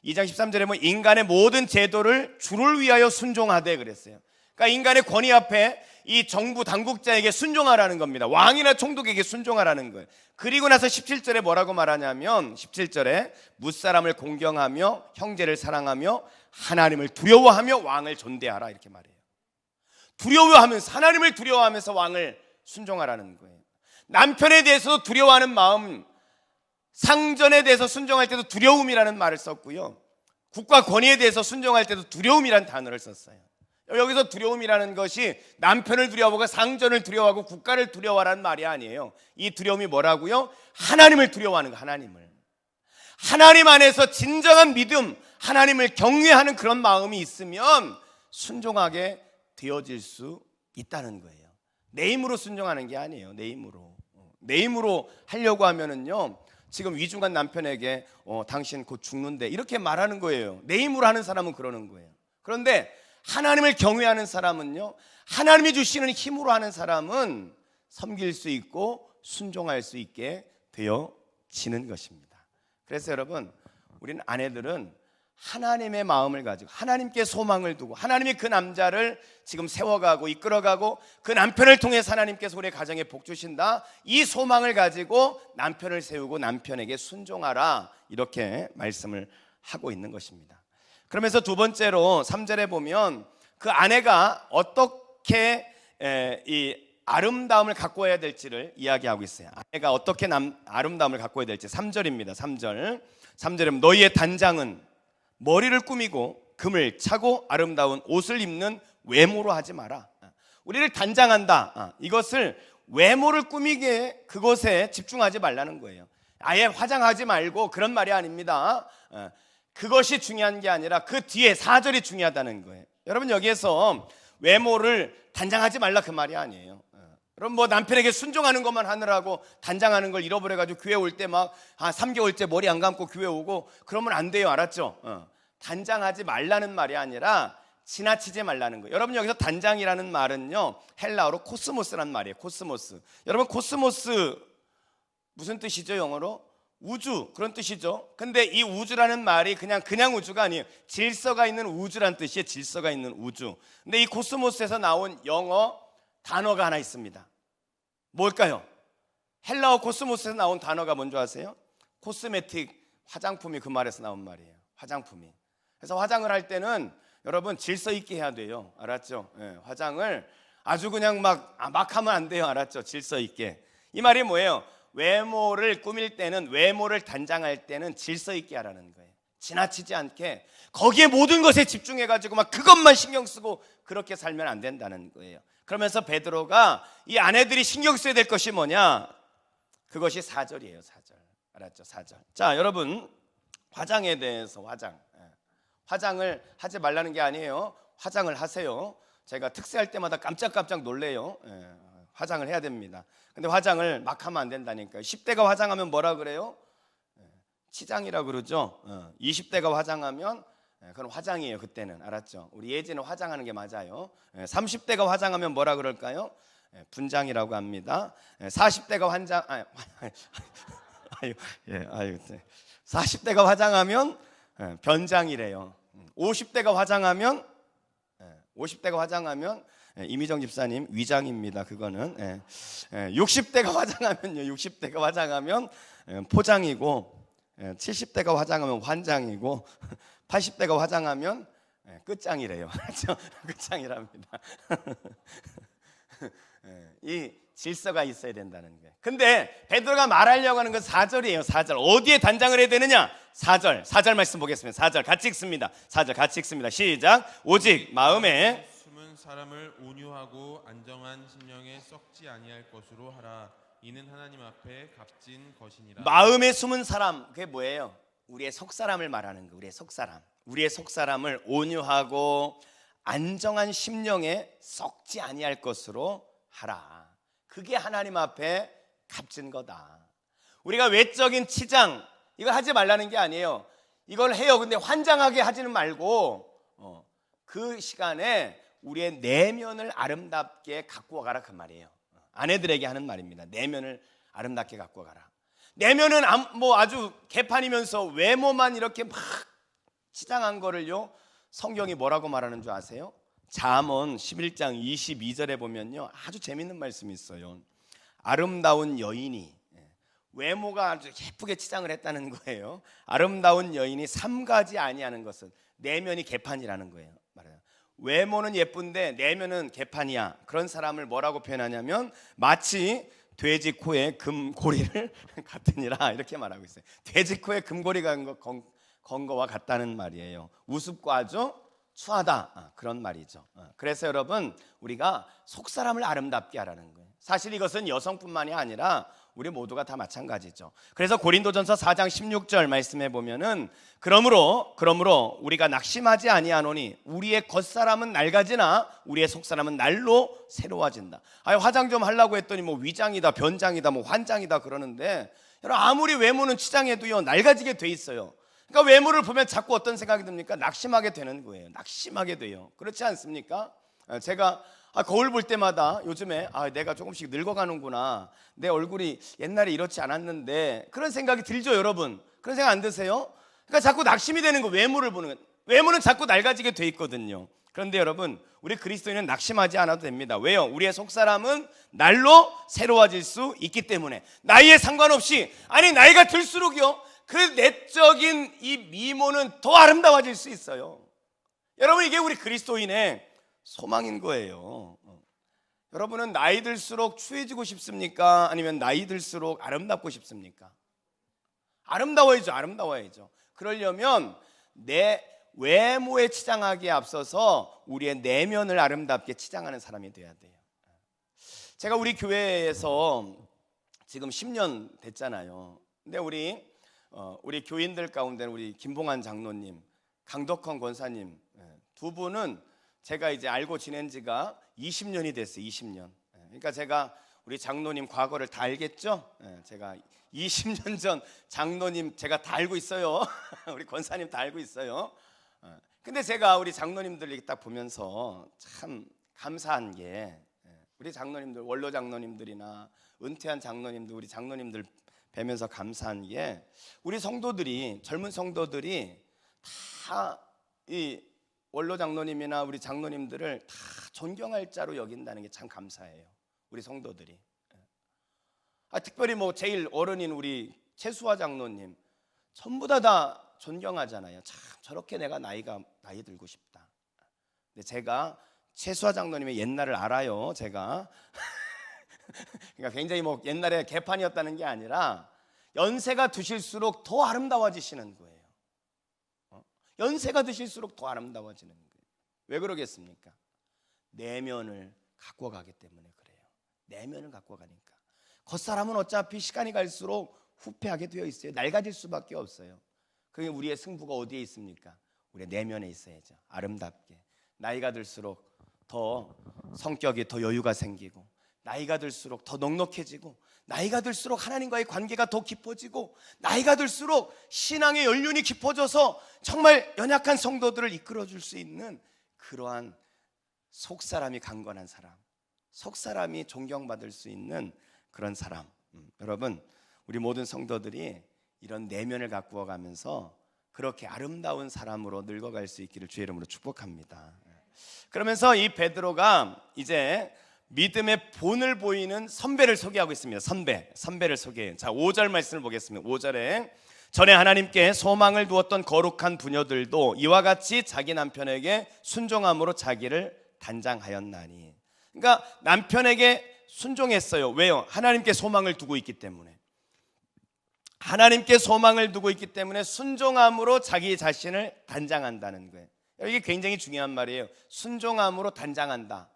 13절에 뭐 인간의 모든 제도를 주를 위하여 순종하되 그랬어요. 그러니까 인간의 권위 앞에 이 정부 당국자에게 순종하라는 겁니다. 왕이나 총독에게 순종하라는 거예요. 그리고 나서 17절에 뭐라고 말하냐면 17절에 무사람을 공경하며 형제를 사랑하며 하나님을 두려워하며 왕을 존대하라, 이렇게 말해요. 하나님을 두려워하면서 왕을 순종하라는 거예요. 남편에 대해서도 두려워하는 마음, 상전에 대해서 순종할 때도 두려움이라는 말을 썼고요, 국가 권위에 대해서 순종할 때도 두려움이라는 단어를 썼어요. 여기서 두려움이라는 것이 남편을 두려워하고 상전을 두려워하고 국가를 두려워하라는 말이 아니에요. 이 두려움이 뭐라고요? 하나님을 두려워하는 거, 하나님 안에서 진정한 믿음, 하나님을 경외하는 그런 마음이 있으면 순종하게 되어질 수 있다는 거예요. 내 힘으로 순종하는 게 아니에요. 내 힘으로 하려고 하면은요, 지금 위중한 남편에게 당신 곧 죽는데 이렇게 말하는 거예요. 내 힘으로 하는 사람은 그러는 거예요. 그런데 하나님을 경외하는 사람은요, 하나님이 주시는 힘으로 하는 사람은 섬길 수 있고 순종할 수 있게 되어지는 것입니다. 그래서 여러분, 우리는 아내들은 하나님의 마음을 가지고 하나님께 소망을 두고 하나님이 그 남자를 지금 세워가고 이끌어가고 그 남편을 통해서 하나님께서 우리의 가정에 복 주신다, 이 소망을 가지고 남편을 세우고 남편에게 순종하라, 이렇게 말씀을 하고 있는 것입니다. 그러면서 두 번째로 3절에 보면 그 아내가 어떻게 이 아름다움을 가꿔야 될지를 이야기하고 있어요. 아내가 어떻게 아름다움을 가꿔야 될지. 3절입니다. 3절에 너희의 단장은 머리를 꾸미고 금을 차고 아름다운 옷을 입는 외모로 하지 마라. 우리를 단장한다, 이것을 외모를 꾸미게 그것에 집중하지 말라는 거예요. 아예 화장하지 말고 그런 말이 아닙니다. 그것이 중요한 게 아니라 그 뒤에 4절이 중요하다는 거예요. 여러분, 여기에서 외모를 단장하지 말라 그 말이 아니에요. 여러분, 뭐 남편에게 순종하는 것만 하느라고 단장하는 걸 잃어버려가지고 교회 올 때 막 3개월째 머리 안 감고 교회 오고 그러면 안 돼요, 알았죠? 단장하지 말라는 말이 아니라 지나치지 말라는 거예요. 여러분, 여기서 단장이라는 말은요, 헬라어로 코스모스라는 말이에요. 코스모스. 여러분, 코스모스 무슨 뜻이죠, 영어로? 우주, 그런 뜻이죠. 근데 이 우주라는 말이 그냥 우주가 아니에요. 질서가 있는 우주란 뜻이에요. 질서가 있는 우주. 근데 이 코스모스에서 나온 영어 단어가 하나 있습니다. 뭘까요? 헬라어 코스모스에서 나온 단어가 뭔지 아세요? 코스메틱, 화장품이 그 말에서 나온 말이에요. 화장품이. 그래서 화장을 할 때는 여러분 질서 있게 해야 돼요. 알았죠? 화장을 아주 그냥 막 하면 안 돼요. 알았죠? 질서 있게. 이 말이 뭐예요? 외모를 꾸밀 때는, 외모를 단장할 때는 질서 있게 하라는 거예요. 지나치지 않게 거기에 모든 것에 집중해가지고 막 그것만 신경 쓰고 그렇게 살면 안 된다는 거예요. 그러면서 베드로가 이 아내들이 신경 써야 될 것이 뭐냐? 그것이 4절이에요. 4절. 알았죠? 4절. 자, 여러분, 화장에 대해서 화장을 하지 말라는 게 아니에요. 화장을 하세요. 제가 특세할 때마다 깜짝깜짝 놀래요. 화장을 해야 됩니다. 근데 화장을 막 하면 안 된다니까요. 10대가 화장하면 뭐라 그래요? 치장이라 그러죠. 20대가 화장하면 그건 화장이에요. 그때는. 알았죠? 우리 예지는 화장하는 게 맞아요. 30대가 화장하면 뭐라 그럴까요? 분장이라고 합니다. 40대가 환장 아유, 40대가 화장하면 변장이래요. 50대가 화장하면 이미정 집사님 위장입니다. 그거는 60대가 화장하면요. 60대가 화장하면 포장이고 70대가 화장하면 환장이고 80대가 화장하면 끝장이래요. 끝장이랍니다. 이 질서가 있어야 된다는 거예요. 근데 베드로가 말하려고 하는 건 4절이에요. 4절. 어디에 단장을 해야 되느냐? 4절 말씀 보겠습니다. 4절 같이 읽습니다. 4절 같이 읽습니다. 시작. 오직 마음에 숨은 사람을 온유하고 안정한 심령에 썩지 아니할 것으로 하라. 이는 하나님 앞에 값진 것이니라. 마음에 숨은 사람, 그게 뭐예요? 우리의 속사람을 말하는 거. 우리의 속사람을 온유하고 안정한 심령에 썩지 아니할 것으로 하라. 그게 하나님 앞에 값진 거다. 우리가 외적인 치장 이거 하지 말라는 게 아니에요. 이걸 해요. 근데 환장하게 하지는 말고 그 시간에 우리의 내면을 아름답게 갖고 가라 그 말이에요. 아내들에게 하는 말입니다. 내면을 아름답게 갖고 가라. 내면은 뭐 아주 개판이면서 외모만 이렇게 막 치장한 거를요. 성경이 뭐라고 말하는 줄 아세요? 잠언 11장 22절에 보면요. 아주 재밌는 말씀이 있어요. 아름다운 여인이 외모가 아주 예쁘게 치장을 했다는 거예요. 아름다운 여인이 삼가지 아니하는 것은 내면이 개판이라는 거예요. 말해요. 외모는 예쁜데 내면은 개판이야. 그런 사람을 뭐라고 표현하냐면 마치 돼지 코에 금고리를 같으니라 이렇게 말하고 있어요. 돼지 코에 금고리가 건 거와 같다는 말이에요. 우습고 아주 추하다 그런 말이죠. 그래서 여러분 우리가 속사람을 아름답게 하라는 거예요. 사실 이것은 여성뿐만이 아니라 우리 모두가 다 마찬가지죠. 그래서 고린도전서 4장 16절 말씀해 보면은 그러므로 우리가 낙심하지 아니하노니 우리의 겉사람은 낡아지나 우리의 속사람은 날로 새로워진다. 아니 화장 좀 하려고 했더니 뭐 위장이다 변장이다 뭐 환장이다 그러는데 여러분 아무리 외모는 치장해도요 낡아지게 돼 있어요. 그러니까 외모를 보면 자꾸 어떤 생각이 듭니까? 낙심하게 되는 거예요. 낙심하게 돼요. 그렇지 않습니까? 제가 거울 볼 때마다 요즘에 내가 조금씩 늙어가는구나. 내 얼굴이 옛날에 이렇지 않았는데 그런 생각이 들죠, 여러분? 그런 생각 안 드세요? 그러니까 자꾸 낙심이 되는 거 외모를 보는 거예요. 외모는 자꾸 낡아지게 돼 있거든요. 그런데 여러분, 우리 그리스도인은 낙심하지 않아도 됩니다. 왜요? 우리의 속사람은 날로 새로워질 수 있기 때문에 나이에 상관없이 나이가 들수록요 그 내적인 이 미모는 더 아름다워질 수 있어요. 여러분 이게 우리 그리스도인의 소망인 거예요. 여러분은 나이 들수록 추해지고 싶습니까? 아니면 나이 들수록 아름답고 싶습니까? 아름다워야죠. 그러려면 내 외모에 치장하기에 앞서서 우리의 내면을 아름답게 치장하는 사람이 돼야 돼요. 제가 우리 교회에서 지금 10년 됐잖아요. 근데 우리 교인들 가운데는 우리 김봉환 장로님, 강덕헌 권사님 두 분은 제가 이제 알고 지낸 지가 20년이 됐어요. 20년. 그러니까 제가 우리 장로님 과거를 다 알겠죠? 제가 20년 전 장로님 제가 다 알고 있어요. 우리 권사님 다 알고 있어요. 근데 제가 우리 장로님들 이렇게 딱 보면서 참 감사한 게 우리 장로님들 원로 장로님들이나 은퇴한 장로님들 우리 장로님들 뵈면서 감사한 게 우리 성도들이 젊은 성도들이 다 이 원로 장로님이나 우리 장로님들을 다 존경할 자로 여긴다는 게 참 감사해요. 우리 성도들이. 특별히 뭐 제일 어른인 우리 최수화 장로님 전부 다 존경하잖아요. 참 저렇게 내가 나이 들고 싶다. 근데 제가 최수화 장로님의 옛날을 알아요. 제가 그러니까 굉장히 뭐 옛날에 개판이었다는 게 아니라 연세가 드실수록 더 아름다워지시는 거예요. 연세가 드실수록 더 아름다워지는 거예요. 왜 그러겠습니까? 내면을 갖고 가기 때문에 그래요. 내면을 갖고 가니까. 겉사람은 어차피 시간이 갈수록 후퇴하게 되어 있어요. 낡아질 수밖에 없어요. 그게 우리의 승부가 어디에 있습니까? 우리의 내면에 있어야죠. 아름답게. 나이가 들수록 더 성격이 더 여유가 생기고, 나이가 들수록 더 넉넉해지고, 나이가 들수록 하나님과의 관계가 더 깊어지고, 나이가 들수록 신앙의 연륜이 깊어져서 정말 연약한 성도들을 이끌어줄 수 있는 그러한 속사람이 강건한 사람, 속사람이 존경받을 수 있는 그런 사람. 여러분, 우리 모든 성도들이 이런 내면을 가꾸어 가면서 그렇게 아름다운 사람으로 늙어갈 수 있기를 주의 이름으로 축복합니다. 그러면서 이 베드로가 이제 믿음의 본을 보이는 선배를 소개하고 있습니다. 선배를 소개해요. 자, 5절 말씀을 보겠습니다. 5절에 전에 하나님께 소망을 두었던 거룩한 부녀들도 이와 같이 자기 남편에게 순종함으로 자기를 단장하였나니. 그러니까 남편에게 순종했어요. 왜요? 하나님께 소망을 두고 있기 때문에. 하나님께 소망을 두고 있기 때문에 순종함으로 자기 자신을 단장한다는 거예요. 이게 굉장히 중요한 말이에요. 순종함으로 단장한다.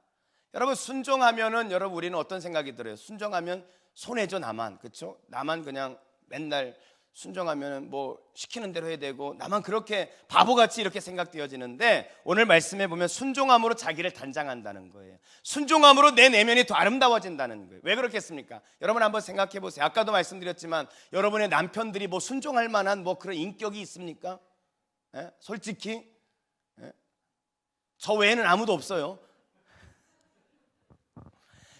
여러분, 순종하면은 여러분 우리는 어떤 생각이 들어요? 순종하면 손해죠. 나만. 그렇죠? 나만 그냥 맨날 순종하면 뭐 시키는 대로 해야 되고, 나만 그렇게 바보같이 이렇게 생각되어지는데, 오늘 말씀해 보면 순종함으로 자기를 단장한다는 거예요. 순종함으로 내 내면이 더 아름다워진다는 거예요. 왜 그렇겠습니까? 여러분 한번 생각해 보세요. 아까도 말씀드렸지만 여러분의 남편들이 뭐 순종할 만한 뭐 그런 인격이 있습니까? 예? 솔직히 예? 저 외에는 아무도 없어요.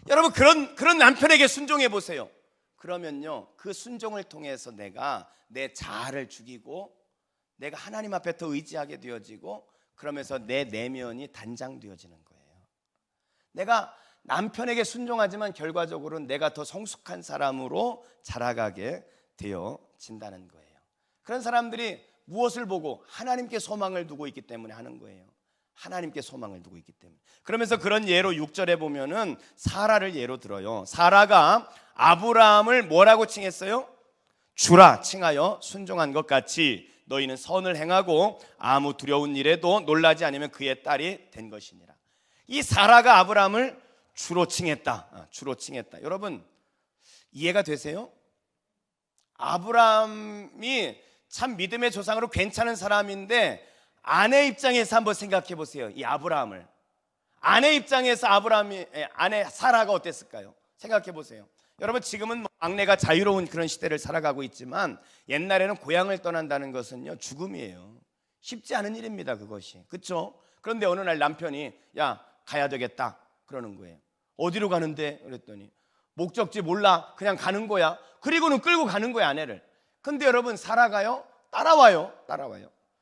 여러분, 그런 남편에게 순종해 보세요. 그러면요, 그 순종을 통해서 내가 내 자아를 죽이고 내가 하나님 앞에 더 의지하게 되어지고, 그러면서 내 내면이 단장되어지는 거예요. 내가 남편에게 순종하지만 결과적으로는 내가 더 성숙한 사람으로 자라가게 되어진다는 거예요. 그런 사람들이 무엇을 보고? 하나님께 소망을 두고 있기 때문에 하는 거예요. 하나님께 소망을 두고 있기 때문에. 그러면서 그런 예로 6절에 보면은 사라를 예로 들어요. 사라가 아브라함을 뭐라고 칭했어요? 주라 칭하여 순종한 것 같이 너희는 선을 행하고 아무 두려운 일에도 놀라지 않으면 그의 딸이 된 것이니라. 이 사라가 아브라함을 주로 칭했다. 주로 칭했다. 여러분, 이해가 되세요? 아브라함이 참 믿음의 조상으로 괜찮은 사람인데, 아내 입장에서 한번 생각해 보세요. 이 아브라함을, 아내 입장에서 아내 사라가 어땠을까요? 생각해 보세요. 여러분, 지금은 막내가 자유로운 그런 시대를 살아가고 있지만, 옛날에는 고향을 떠난다는 것은요, 죽음이에요. 쉽지 않은 일입니다, 그것이. 그렇죠? 그런데 어느 날 남편이 야, 가야 되겠다 그러는 거예요. 어디로 가는데? 그랬더니 목적지 몰라, 그냥 가는 거야. 그리고는 끌고 가는 거야, 아내를. 근데 여러분, 사라가요, 따라와요.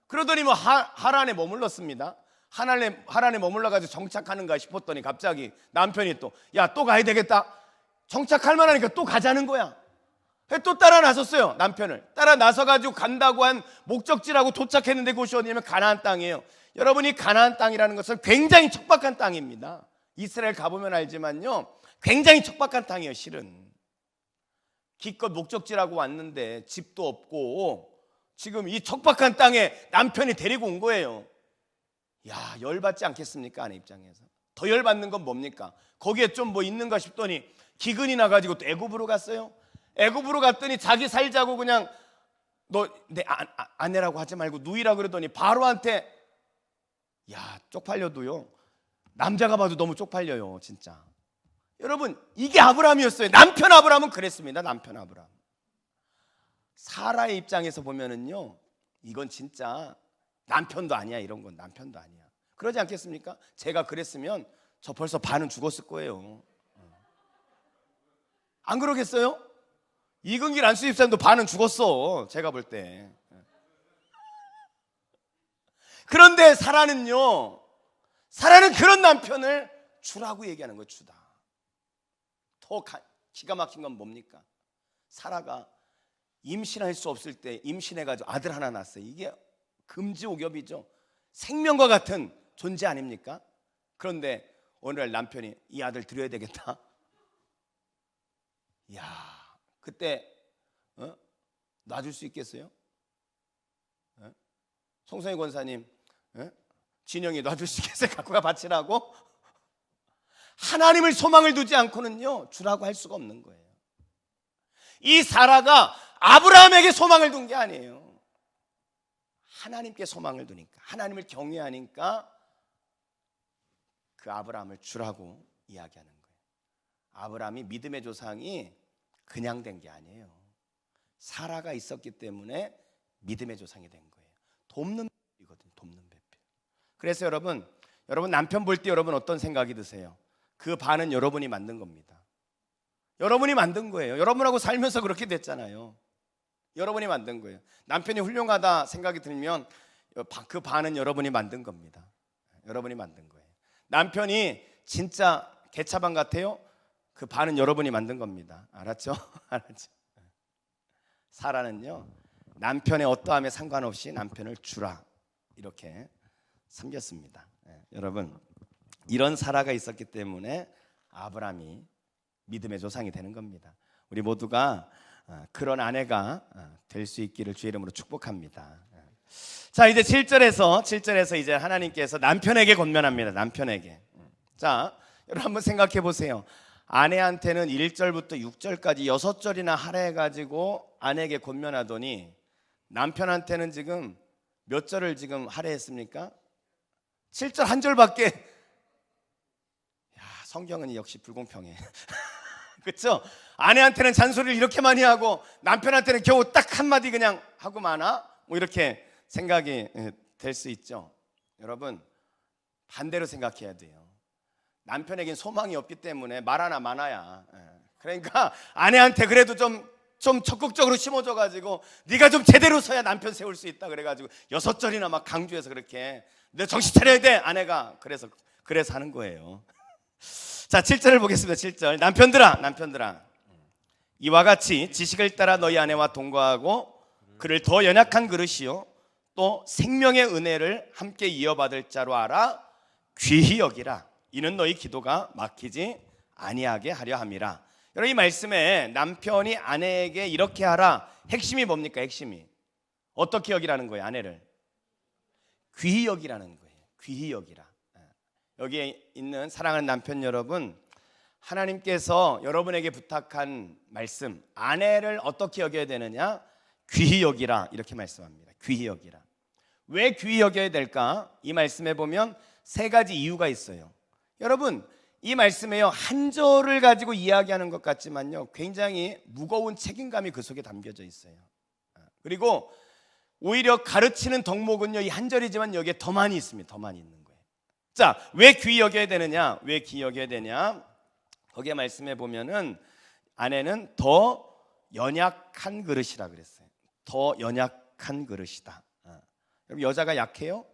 그러더니 뭐 하란에 머물렀습니다. 하란에 머물러가지고 정착하는가 싶었더니 갑자기 남편이 또 야, 또 가야 되겠다. 정착할 만하니까 또 가자는 거야. 또 따라 나섰어요. 남편을 따라 나서가지고 간다고 한 목적지라고 도착했는데 그곳이 어디냐면 가나안 땅이에요. 여러분이 가나안 땅이라는 것은 굉장히 척박한 땅입니다. 이스라엘 가보면 알지만요, 굉장히 척박한 땅이에요. 실은 기껏 목적지라고 왔는데 집도 없고 지금 이 척박한 땅에 남편이 데리고 온 거예요. 야, 열받지 않겠습니까? 아내 입장에서 더 열받는 건 뭡니까? 거기에 좀 뭐 있는가 싶더니 기근이 나가지고 또 애굽으로 갔어요. 애굽으로 갔더니 자기 살자고 그냥 너 내 아내라고 하지 말고 누이라 그러더니 바로한테, 야, 쪽팔려도요, 남자가 봐도 너무 쪽팔려요, 진짜. 여러분, 이게 아브라함이었어요. 남편 아브라함은 그랬습니다. 남편 아브라함. 사라의 입장에서 보면은요, 이건 진짜 남편도 아니야. 이런 건 남편도 아니야. 그러지 않겠습니까? 제가 그랬으면 저 벌써 반은 죽었을 거예요. 안 그러겠어요? 이근길 안수집사님도 반은 죽었어, 제가 볼 때. 그런데 사라는 그런 남편을 주라고 얘기하는 거예요. 주다. 더 기가 막힌 건 뭡니까? 사라가 임신할 수 없을 때 임신해가지고 아들 하나 낳았어요. 이게 금지옥엽이죠. 생명과 같은 존재 아닙니까? 그런데 어느 날 남편이 이 아들 드려야 되겠다. 야, 그때 놔줄 수 있겠어요? 송성희 권사님, 진영이 놔줄 수 있겠어요? 갖고 가 바치라고? 하나님을 소망을 두지 않고는요 주라고 할 수가 없는 거예요. 이 사라가 아브라함에게 소망을 둔 게 아니에요. 하나님께 소망을 두니까, 하나님을 경외하니까 그 아브라함을 주라고 이야기하는 거예요. 아브라함이 믿음의 조상이 그냥 된 게 아니에요. 사라가 있었기 때문에 믿음의 조상이 된 거예요. 돕는 배필이거든요. 돕는 배필. 그래서 여러분 남편 볼 때 여러분 어떤 생각이 드세요? 그 반은 여러분이 만든 겁니다. 여러분이 만든 거예요. 여러분하고 살면서 그렇게 됐잖아요. 여러분이 만든 거예요. 남편이 훌륭하다 생각이 들면 그 반은 여러분이 만든 겁니다. 여러분이 만든 거예요. 남편이 진짜 개차반 같아요? 그 반은 여러분이 만든 겁니다. 알았죠? 알았죠? 사라는요 남편의 어떠함에 상관없이 남편을 주라 이렇게 섬겼습니다. 여러분 이런 사라가 있었기 때문에 아브라함이 믿음의 조상이 되는 겁니다. 우리 모두가 그런 아내가 될 수 있기를 주의 이름으로 축복합니다. 자, 이제 7절에서 이제 하나님께서 남편에게 권면합니다. 남편에게. 자, 여러분 한번 생각해 보세요. 아내한테는 1절부터 6절까지 6절이나 하라 해가지고 아내에게 권면하더니 남편한테는 지금 몇 절을 지금 하라 했습니까? 7절 한 절밖에. 야, 성경은 역시 불공평해. 그렇죠? 아내한테는 잔소리를 이렇게 많이 하고 남편한테는 겨우 딱 한마디 그냥 하고 마나? 뭐 이렇게 생각이 될 수 있죠. 여러분 반대로 생각해야 돼요. 남편에겐 소망이 없기 때문에 말 하나 마나야. 그러니까 아내한테 그래도 좀 적극적으로 심어줘가지고 네가 좀 제대로 서야 남편 세울 수 있다 그래가지고 6절이나 막 강조해서 그렇게 너 정신 차려야 돼 아내가 그래서 하는 거예요. 자 7절을 보겠습니다. 7절 남편들아 이와 같이 지식을 따라 너희 아내와 동거하고 그를 더 연약한 그릇이요 또 생명의 은혜를 함께 이어받을 자로 알아 귀히 여기라. 이는 너희 기도가 막히지 아니하게 하려 함이라. 여러분 이 말씀에 남편이 아내에게 이렇게 하라 핵심이 뭡니까? 핵심이 어떻게 여기라는 거예요? 아내를 귀히 여기라는 거예요. 귀히 여기라. 여기에 있는 사랑하는 남편 여러분, 하나님께서 여러분에게 부탁한 말씀 아내를 어떻게 여겨야 되느냐? 귀히 여기라 이렇게 말씀합니다. 귀히 여기라. 왜 귀히 여겨야 될까? 이 말씀에 보면 세 가지 이유가 있어요. 여러분 이 말씀에요 한 절을 가지고 이야기하는 것 같지만요 굉장히 무거운 책임감이 그 속에 담겨져 있어요. 그리고 오히려 가르치는 덕목은요 이 한 절이지만 여기에 더 많이 있습니다. 더 많이 있는 거예요. 자, 왜 귀히 여겨야 되느냐? 왜 귀히 여겨야 되냐? 거기에 말씀해 보면은 아내는 더 연약한 그릇이라 그랬어요. 더 연약한 그릇이다. 여러분 여자가 약해요?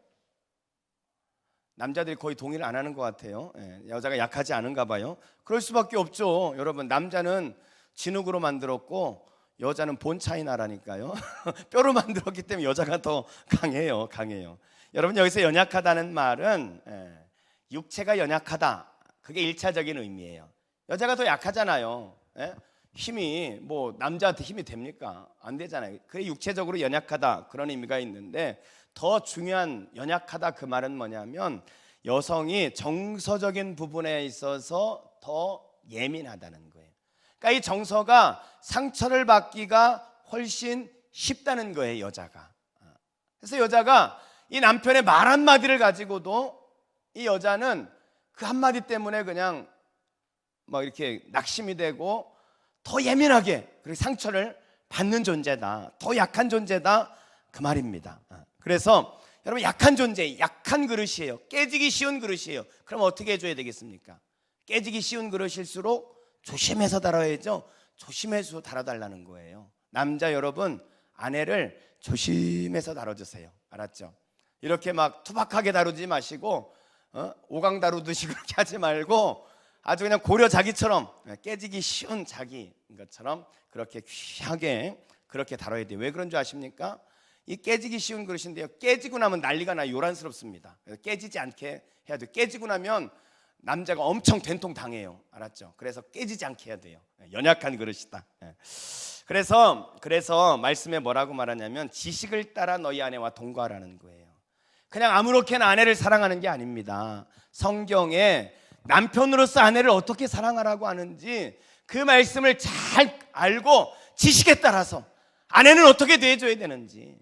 남자들이 거의 동의를 안 하는 것 같아요. 여자가 약하지 않은가 봐요. 그럴 수밖에 없죠. 여러분 남자는 진흙으로 만들었고 여자는 본 차이나라니까요. 뼈로 만들었기 때문에 여자가 더 강해요. 여러분 여기서 연약하다는 말은 육체가 연약하다. 그게 1차적인 의미예요. 여자가 더 약하잖아요. 힘이 뭐 남자한테 힘이 됩니까? 안 되잖아요. 그래 육체적으로 연약하다 그런 의미가 있는데 더 중요한 연약하다 그 말은 뭐냐면 여성이 정서적인 부분에 있어서 더 예민하다는 거예요. 그러니까 이 정서가 상처를 받기가 훨씬 쉽다는 거예요. 여자가. 그래서 여자가 이 남편의 말 한마디를 가지고도 이 여자는 그 한마디 때문에 그냥 막 이렇게 낙심이 되고 더 예민하게 그리고 상처를 받는 존재다. 더 약한 존재다 그 말입니다. 그래서 여러분 약한 존재, 약한 그릇이에요. 깨지기 쉬운 그릇이에요. 그럼 어떻게 해줘야 되겠습니까? 깨지기 쉬운 그릇일수록 조심해서 다뤄야죠. 조심해서 다뤄달라는 거예요. 남자 여러분 아내를 조심해서 다뤄주세요. 알았죠? 이렇게 막 투박하게 다루지 마시고 오강 다루듯이 그렇게 하지 말고 아주 그냥 고려 자기처럼 깨지기 쉬운 자기인 것처럼 그렇게 귀하게 그렇게 다뤄야 돼요. 왜 그런 줄 아십니까? 이 깨지기 쉬운 그릇인데요 깨지고 나면 난리가 나요. 요란스럽습니다. 그래서 깨지지 않게 해야 돼요. 깨지고 나면 남자가 엄청 된통 당해요. 알았죠? 그래서 깨지지 않게 해야 돼요. 연약한 그릇이다. 그래서 말씀에 뭐라고 말하냐면 지식을 따라 너희 아내와 동거하라는 거예요. 그냥 아무렇게나 아내를 사랑하는 게 아닙니다. 성경에 남편으로서 아내를 어떻게 사랑하라고 하는지 그 말씀을 잘 알고 지식에 따라서 아내는 어떻게 대해줘야 되는지,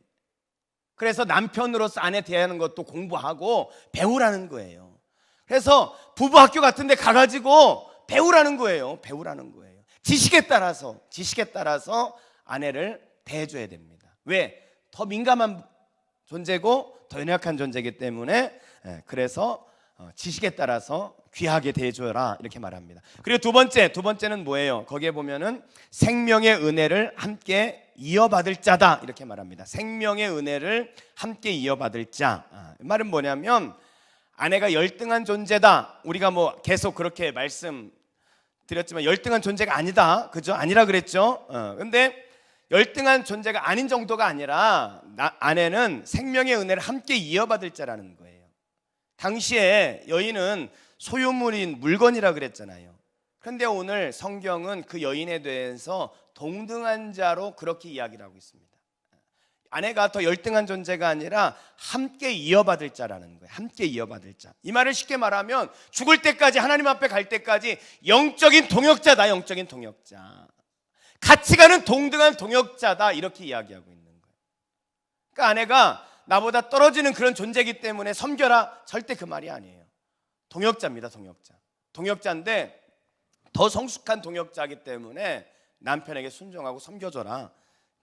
그래서 남편으로서 아내 대하는 것도 공부하고 배우라는 거예요. 그래서 부부 학교 같은 데 가가지고 배우라는 거예요. 배우라는 거예요. 지식에 따라서 아내를 대해줘야 됩니다. 왜? 더 민감한 존재고 더 연약한 존재이기 때문에, 그래서 지식에 따라서 귀하게 대해줘라 이렇게 말합니다. 그리고 두 번째는 뭐예요? 거기에 보면은 생명의 은혜를 함께 이어받을 자다 이렇게 말합니다. 생명의 은혜를 함께 이어받을 자. 이 말은 뭐냐면 아내가 열등한 존재다. 우리가 뭐 계속 그렇게 말씀드렸지만 열등한 존재가 아니다, 그죠? 아니라 그랬죠. 근데 열등한 존재가 아닌 정도가 아니라 아내는 생명의 은혜를 함께 이어받을 자라는 거예요. 당시에 여인은 소유물인 물건이라 그랬잖아요. 그런데 오늘 성경은 그 여인에 대해서 동등한 자로 그렇게 이야기를 하고 있습니다. 아내가 더 열등한 존재가 아니라 함께 이어받을 자라는 거예요. 함께 이어받을 자. 이 말을 쉽게 말하면 죽을 때까지, 하나님 앞에 갈 때까지 영적인 동역자다. 영적인 동역자. 같이 가는 동등한 동역자다 이렇게 이야기하고 있는 거예요. 그러니까 아내가 나보다 떨어지는 그런 존재이기 때문에 섬겨라, 절대 그 말이 아니에요. 동역자입니다. 동역자인데 더 성숙한 동역자이기 때문에 남편에게 순종하고 섬겨줘라,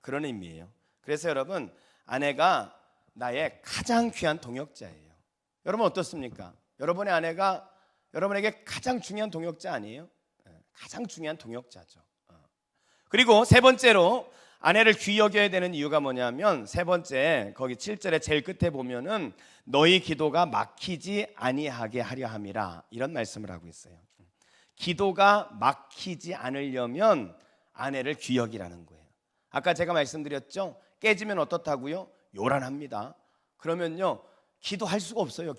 그런 의미예요. 그래서 여러분, 아내가 나의 가장 귀한 동역자예요. 여러분 어떻습니까? 여러분의 아내가 여러분에게 가장 중요한 동역자 아니에요? 가장 중요한 동역자죠. 그리고 세 번째로 아내를 귀히 여겨야 되는 이유가 뭐냐면, 세 번째 거기 7절에 제일 끝에 보면은 너희 기도가 막히지 아니하게 하려 함이라, 이런 말씀을 하고 있어요. 기도가 막히지 않으려면 아내를 귀히 여기라는 거예요. 아까 제가 말씀드렸죠? 깨지면 어떻다고요? 요란합니다. 그러면요, 기도할 수가 없어요.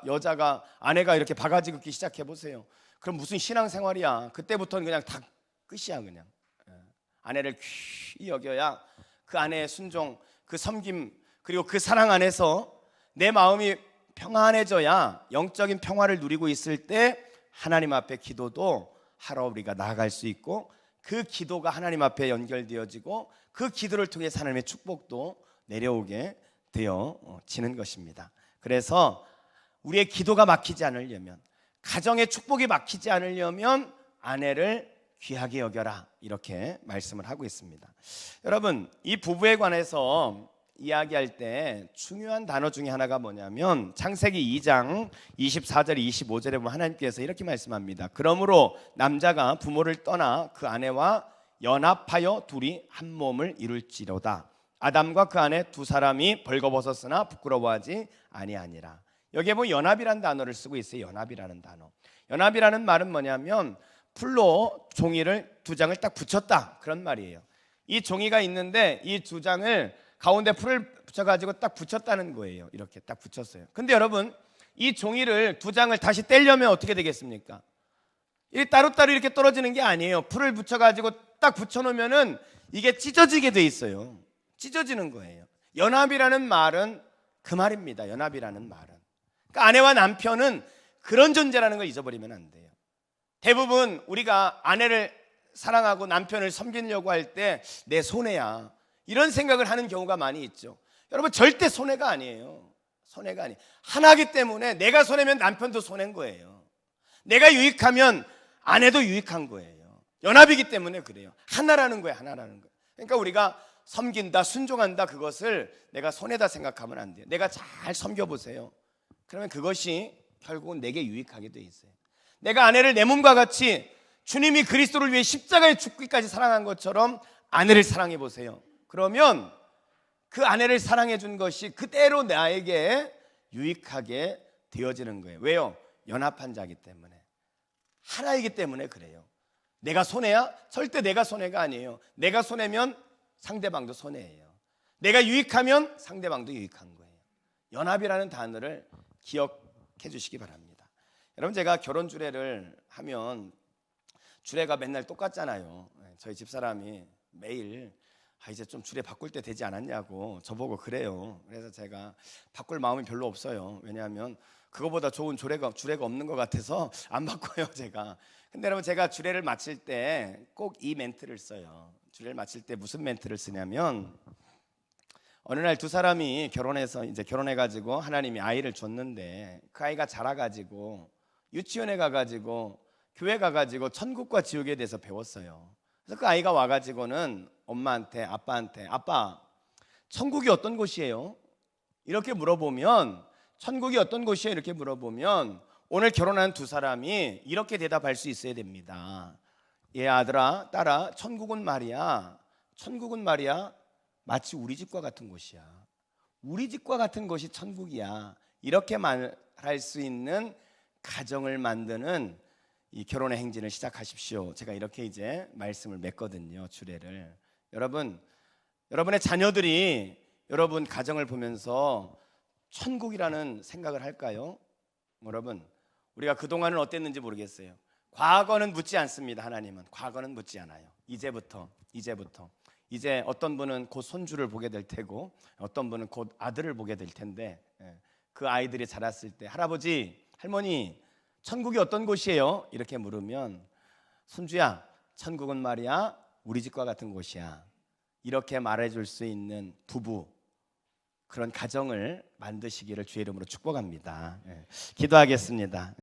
여자가 아내가 이렇게 바가지 긋기 시작해 보세요. 그럼 무슨 신앙생활이야? 그때부터는 그냥 다 끝이야. 그냥 아내를 귀히 여겨야 그 아내의 순종, 그 섬김, 그리고 그 사랑 안에서 내 마음이 평안해져야 영적인 평화를 누리고 있을 때 하나님 앞에 기도도 하러 우리가 나아갈 수 있고, 그 기도가 하나님 앞에 연결되어지고 그 기도를 통해 하나님의 축복도 내려오게 되어지는 것입니다. 그래서 우리의 기도가 막히지 않으려면, 가정의 축복이 막히지 않으려면 아내를 귀하게 여겨라, 이렇게 말씀을 하고 있습니다. 여러분, 이 부부에 관해서 이야기할 때 중요한 단어 중에 하나가 뭐냐면 창세기 2장 24절 25절에 보면 하나님께서 이렇게 말씀합니다. 그러므로 남자가 부모를 떠나 그 아내와 연합하여 둘이 한 몸을 이룰지로다. 아담과 그 아내 두 사람이 벌거벗었으나 부끄러워하지 아니하니라. 여기에 보면 연합이라는 단어를 쓰고 있어요. 연합이라는 단어. 연합이라는 말은 뭐냐면 풀로 종이를 두 장을 딱 붙였다, 그런 말이에요. 이 종이가 있는데 이 두 장을 가운데 풀을 붙여가지고 딱 붙였다는 거예요. 이렇게 딱 붙였어요. 근데 여러분, 이 종이를 두 장을 다시 떼려면 어떻게 되겠습니까? 이 따로따로 이렇게 떨어지는 게 아니에요. 풀을 붙여가지고 딱 붙여놓으면은 이게 찢어지게 돼 있어요. 찢어지는 거예요. 연합이라는 말은 그 말입니다. 연합이라는 말은. 그러니까 아내와 남편은 그런 존재라는 걸 잊어버리면 안 돼요. 대부분 우리가 아내를 사랑하고 남편을 섬기려고 할 때 내 손해야, 이런 생각을 하는 경우가 많이 있죠. 여러분, 절대 손해가 아니에요. 손해가 아니에요. 하나이기 때문에 내가 손해면 남편도 손해인 거예요. 내가 유익하면 아내도 유익한 거예요. 연합이기 때문에 그래요. 하나라는 거예요. 하나라는 거예요. 그러니까 우리가 섬긴다, 순종한다, 그것을 내가 손해다 생각하면 안 돼요. 내가 잘 섬겨보세요. 그러면 그것이 결국은 내게 유익하게 돼 있어요. 내가 아내를 내 몸과 같이 주님이 그리스도를 위해 십자가에 죽기까지 사랑한 것처럼 아내를 사랑해 보세요. 그러면 그 아내를 사랑해 준 것이 그대로 나에게 유익하게 되어지는 거예요. 왜요? 연합한 자이기 때문에, 하나이기 때문에 그래요. 내가 손해야? 절대 내가 손해가 아니에요. 내가 손해면 상대방도 손해예요. 내가 유익하면 상대방도 유익한 거예요. 연합이라는 단어를 기억해 주시기 바랍니다. 여러분, 제가 결혼 주례를 하면 주례가 맨날 똑같잖아요. 저희 집사람이 매일 이제 좀 주례 바꿀 때 되지 않았냐고 저보고 그래요. 그래서 제가 바꿀 마음이 별로 없어요. 왜냐하면 그거보다 좋은 주례가 없는 것 같아서 안 바꿔요 제가. 근데 여러분 제가 주례를 마칠 때 꼭 이 멘트를 써요. 주례를 마칠 때 무슨 멘트를 쓰냐면 어느 날 두 사람이 결혼해가지고 하나님이 아이를 줬는데 그 아이가 자라가지고 유치원에 가가지고 교회 가가지고 천국과 지옥에 대해서 배웠어요. 그래서 그 아이가 와가지고는 엄마한테 아빠한테 아빠 천국이 어떤 곳이에요? 이렇게 물어보면 천국이 어떤 곳이에요? 이렇게 물어보면 오늘 결혼한 두 사람이 이렇게 대답할 수 있어야 됩니다. 예 아들아 딸아 천국은 말이야 마치 우리 집과 같은 곳이야. 우리 집과 같은 곳이 천국이야. 이렇게 말할 수 있는 가정을 만드는 이 결혼의 행진을 시작하십시오. 제가 이렇게 이제 말씀을 맺거든요. 주례를. 여러분의 자녀들이 여러분 가정을 보면서 천국이라는 생각을 할까요? 여러분 우리가 그동안은 어땠는지 모르겠어요. 과거는 묻지 않습니다. 하나님은 과거는 묻지 않아요. 이제 어떤 분은 곧 손주를 보게 될 테고 어떤 분은 곧 아들을 보게 될 텐데 그 아이들이 자랐을 때 할아버지 할머니 천국이 어떤 곳이에요? 이렇게 물으면 손주야 천국은 말이야 우리 집과 같은 곳이야. 이렇게 말해줄 수 있는 부부 그런 가정을 만드시기를 주의 이름으로 축복합니다. 기도하겠습니다.